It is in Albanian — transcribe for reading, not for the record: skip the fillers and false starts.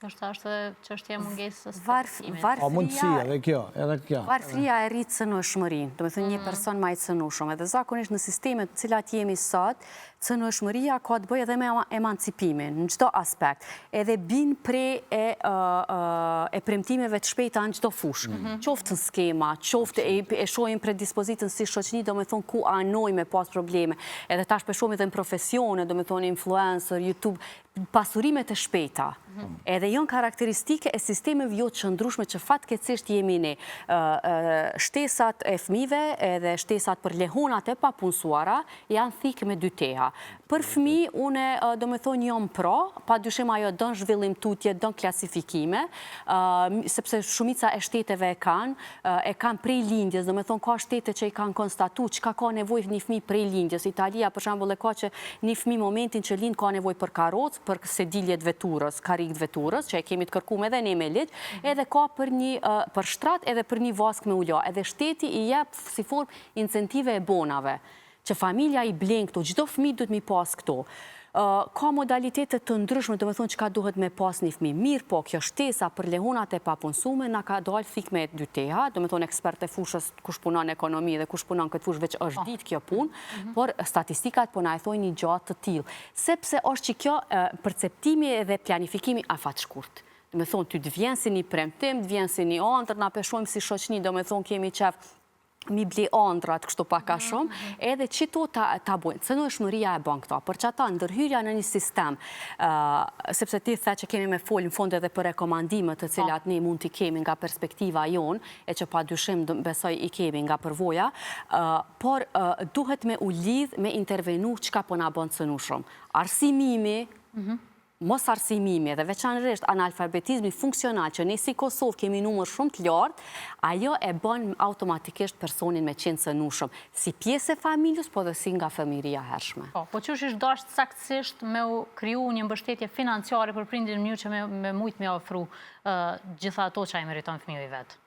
Është çështja e mungesës së O mundësia, edhe kjo. Varfëria e rritë cënueshmërinë, do me thënë një person ma i cënueshëm. Edhe zakonisht në sistemet cilat jemi sot, cënueshmëria ka të bëjë edhe me emancipimin, në çdo aspekt. Edhe bin prej e premtimeve të shpejta në çdo fushë. Qoftë në skema, qoftë e shohim predispozitën si shoqëri, do me thonë ku anoj me pas probleme. Edhe tash për shohim edhe në profesione, do me thonë influencer, YouTube, pasurimet e shpejta. Edhe janë karakteristike e sistemeve jo të qëndrueshme që fatkeqësisht jemi ne. Shtesat e fëmijëve edhe shtesat për lehonat e papunësuara janë thikë me dy teha. Për fëmijë, une do me thonë jam pro, pa dyshim ajo don zhvillim tutje, don klasifikime, sepse shumica e shteteve e kanë prej lindjes, do me thonë ka shtete që i kanë konstatu çka ka nevojë një fëmijë prej lindjes. Italia, për shembull, e ka që një fëmijë momentin që lind ka nevojë për karrocë, për sediljet veturës, karrikët veturës, që e kemi të kërkuar edhe ne me ligj, edhe ka për shtrat edhe për një vask me ula. Edhe shteti i jep si formë incentive e bonave, që familja i blen këto, çdo fëmijë duhet mi pas këto. Ka modalitetet të ndryshme, do me thonë çka duhet me pas një fëmijë. Mirë po, kjo shtesa për lehonat e papunësume na ka dalë thik me dy teha, do me thonë ekspert e fushës kush punon ekonomi dhe kush punon këtë fushë veç është ditë kjo punë, por statistikat po na e thojnë një gjatë të tillë. Sepse është që kjo perceptimi dhe planifikimi afat shkurt. Do me thonë ty të vjen si një premtim, të vjen si një ëndër, na peshojmë si shoqni, do me thonë kemi qef mi ble ëndrat kështu pak a shumë, edhe qito ta bojnë. Cënueshmëria e bën këto, për që ata ndërhyrja në një sistem, sepse ti the që kemi me folë në fond edhe për rekomandimet të cilat ne mund t'i kemi nga perspektiva jonë, e që pa dyshim besoj i kemi nga përvoja, por duhet me u lidh me intervenu çka po na bën cënueshëm. Arsimimi, mos arsimimi dhe veçanërisht analfabetizmi funksional që ne si Kosovë kemi numër shumë të lartë, ajo e bën automatikisht personin me qenë cënueshëm, si pjesë e familjes, po dhe si nga fëmijëria hershme. Po që është dashur saktësisht me u kriju një mbështetje financiare për prindin mënyrë që me mujt me ofru gjitha ato që ai meriton fëmijë i vet.